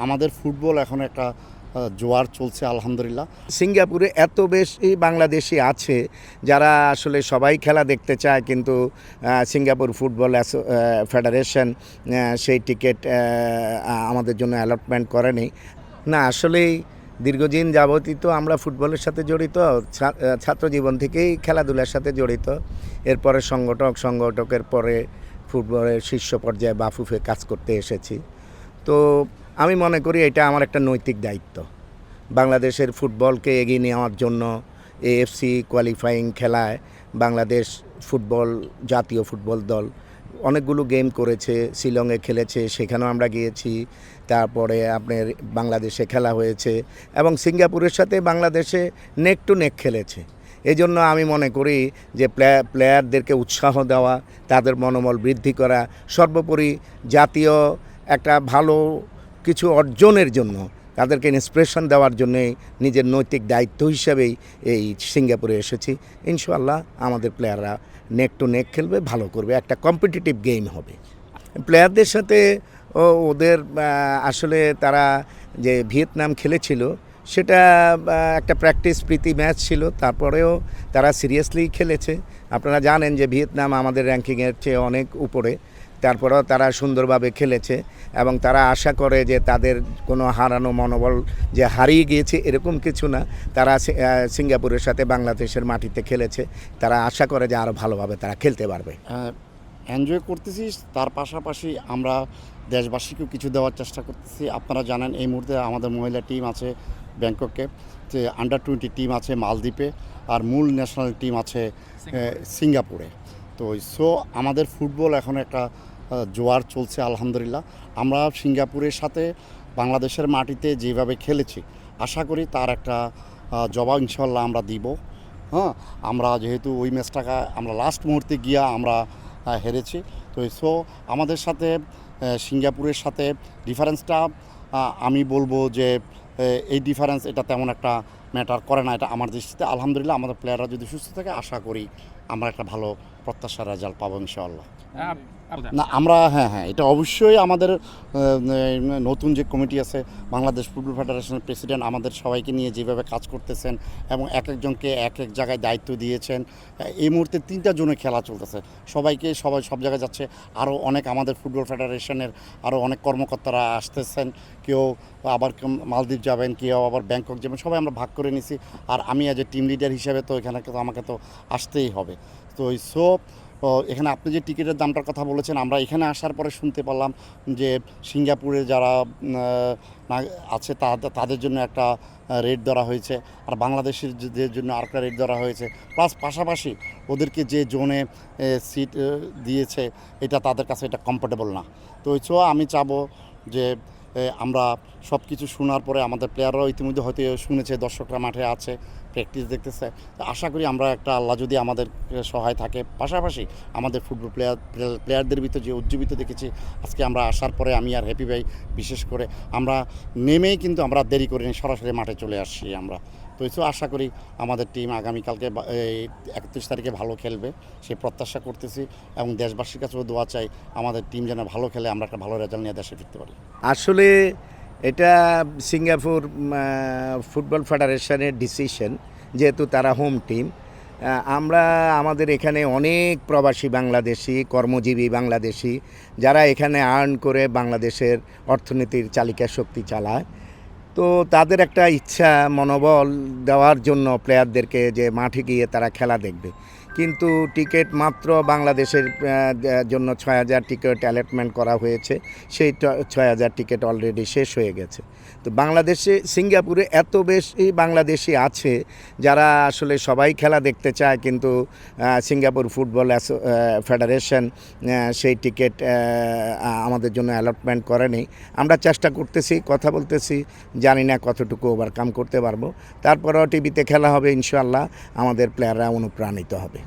আমাদের ফুটবল এখন একটা জোয়ার চলছে আলহামদুলিল্লাহ। সিঙ্গাপুরে এত বেশি বাংলাদেশি আছে যারা আসলে সবাই খেলা দেখতে চায়, কিন্তু সিঙ্গাপুর ফুটবল ফেডারেশন সেই টিকিট আমাদের জন্য অ্যালটমেন্ট করেনি। না, আসলেই দীর্ঘদিন যাবতই তো আমরা ফুটবলের সাথে জড়িত, ছাত্র জীবন থেকেই খেলাধুলার সাথে জড়িত। এরপরে সংগঠকের পরে ফুটবলের শীর্ষ পর্যায়ে বাফুফে কাজ করতে এসেছি। তো আমি মনে করি এটা আমার একটা নৈতিক দায়িত্ব, বাংলাদেশের ফুটবলকে এগিয়ে নেওয়ার জন্য। এএফসি কোয়ালিফাইং খেলায় বাংলাদেশ ফুটবল জাতীয় ফুটবল দল অনেকগুলো গেম করেছে, শিলংয়ে খেলেছে, সেখানেও আমরা গিয়েছি। তারপরে আপনার বাংলাদেশে খেলা হয়েছে এবং সিঙ্গাপুরের সাথে বাংলাদেশে নেক টু নেক খেলেছে। এই জন্য আমি মনে করি যে প্লেয়ারদেরকে উৎসাহ দেওয়া, তাদের মনোবল বৃদ্ধি করা, সর্বোপরি জাতীয় একটা ভালো কিছু অর্জনের জন্য তাদেরকে ইন্সপিরেশন দেওয়ার জন্যই নিজের নৈতিক দায়িত্ব হিসাবেই এই সিঙ্গাপুরে এসেছি। ইনশাআল্লাহ আমাদের প্লেয়াররা নেক টু নেক খেলবে, ভালো করবে, একটা কম্পিটিটিভ গেম হবে। প্লেয়ারদের সাথে ওদের আসলে তারা যে ভিয়েতনাম খেলেছিল সেটা একটা প্র্যাকটিস প্রীতি ম্যাচ ছিল, তারপরেও তারা সিরিয়াসলি খেলেছে। আপনারা জানেন যে ভিয়েতনাম আমাদের র্যাঙ্কিংয়ের চেয়ে অনেক উপরে, তারপরেও তারা সুন্দরভাবে খেলেছে এবং তারা আশা করে যে তাদের কোনো হারানো মনোবল যে হারিয়ে গিয়েছে এরকম কিছু না। তারা সিঙ্গাপুরের সাথে বাংলাদেশের মাটিতে খেলেছে, তারা আশা করে যে আরও ভালোভাবে তারা খেলতে পারবে। এনজয় করতেছি, তার পাশাপাশি আমরা দেশবাসীকেও কিছু দেওয়ার চেষ্টা করতেছি। আপনারা জানেন এই মুহূর্তে আমাদের মহিলা টিম আছে ব্যাংককে, যে আন্ডার-20 টিম আছে মালদ্বীপে, আর মূল ন্যাশনাল টিম আছে সিঙ্গাপুরে। তো আমাদের ফুটবল এখন একটা জোয়ার চলছে আলহামদুলিল্লাহ। আমরা সিঙ্গাপুরের সাথে বাংলাদেশের মাটিতে যেভাবে খেলেছি, আশা করি তার একটা জবাব ইনশাল্লাহ আমরা দিব। আমরা যেহেতু ওই ম্যাচটাকে আমরা লাস্ট মুহূর্তে গিয়া আমরা হেরেছি। তো আমাদের সাথে সিঙ্গাপুরের সাথে ডিফারেন্সটা আমি বলবো যে এই ডিফারেন্স এটা তেমন একটা ম্যাটার করে না, এটা আমার দৃষ্টিতে। আলহামদুলিল্লাহ আমাদের প্লেয়াররা যদি সুস্থ থাকে আশা করি আমরা একটা ভালো প্রত্যাশার রেজাল্ট পাবো ইনশাআল্লাহ। না আমরা হ্যাঁ এটা অবশ্যই আমাদের নতুন যে কমিটি আছে বাংলাদেশ ফুটবল ফেডারেশনের প্রেসিডেন্ট আমাদের সবাইকে নিয়ে যেভাবে কাজ করতেছেন এবং এক একজনকে এক এক জায়গায় দায়িত্ব দিয়েছেন। এই মুহূর্তে 3টা জোনে খেলা চলতেছে, সবাই সব জায়গায় যাচ্ছে। আরও অনেক আমাদের ফুটবল ফেডারেশনের আরও অনেক কর্মকর্তারা আসতেছেন, কেউ আবার মালদ্বীপ যাবেন, কেউ আবার ব্যাংকক যাবেন, সবাই আমরা ভাগ করে নিছি। আর আমি অ্যাজ এ টিম লিডার হিসেবে তো এখানে তো আমাকে তো আসতেই হবে। তো এখানে আপনি যে টিকিটের দামটার কথা বলেছেন, আমরা এখানে আসার পরে শুনতে পারলাম যে সিঙ্গাপুরে যারা আছে তাদের জন্য একটা রেট ধরা হয়েছে, আর বাংলাদেশের জন্য আরেকটা রেট ধরা হয়েছে, প্লাস পাশাপাশি ওদেরকে যে জোনে সিট দিয়েছে এটা তাদের কাছে এটা কমফোর্টেবল না। তো আমি চাবো যে আমরা সব কিছু শোনার পরে আমাদের প্লেয়াররাও ইতিমধ্যে হয়তো শুনেছে, দর্শকরা মাঠে আছে, প্র্যাকটিস দেখতেছে। তো আশা করি আমরা একটা আল্লাহ যদি আমাদের সহায় থাকে, পাশাপাশি আমাদের ফুটবল প্লেয়ারদের ভিতরে যে উজ্জীবিত দেখেছি আজকে আমরা আসার পরে, আমি আর হ্যাপি ভাই বিশেষ করে, আমরা নেমেই কিন্তু আমরা দেরি করিনি, সরাসরি মাঠে চলে আসছি আমরা। তো আশা করি আমাদের টিম আগামীকালকে 31 তারিখে ভালো খেলবে, সে প্রত্যাশা করতেছি এবং দেশবাসীর কাছেও দোয়া চাই আমাদের টিম যেন ভালো খেলে, আমরা একটা ভালো রেজাল্ট নিয়ে দেশে ফিরতে পারি। আসলে এটা সিঙ্গাপুর ফুটবল ফেডারেশনের ডিসিশন, যেহেতু তারা হোম টিম। আমরা আমাদের এখানে অনেক প্রবাসী বাংলাদেশি, কর্মজীবী বাংলাদেশি যারা এখানে আর্ন করে বাংলাদেশের অর্থনীতির চালিকা শক্তি চালায়। তো তাদের একটা ইচ্ছা, মনোবল দেওয়ার জন্য প্লেয়ারদেরকে যে মাঠে গিয়ে তারা খেলা দেখবে। কিন্তু টিকিট মাত্র বাংলাদেশের জন্য 6,000 টিকিট অ্যালটমেন্ট করা হয়েছে, সেই 6,000 টিকিট অলরেডি শেষ হয়ে গেছে। তো সিঙ্গাপুরে এত বেশি বাংলাদেশি আছে যারা আসলে সবাই খেলা দেখতে চায়, কিন্তু সিঙ্গাপুর ফুটবল ফেডারেশন সেই টিকিট আমাদের জন্য অ্যালটমেন্ট করেনি। আমরা চেষ্টা করতেছি, কথা বলতেছি, জানি না কতটুকু ওভারকাম করতে পারবো। তারপরেও টিভিতে খেলা হবে, ইনশাআল্লাহ আমাদের প্লেয়াররা অনুপ্রাণিত হবে।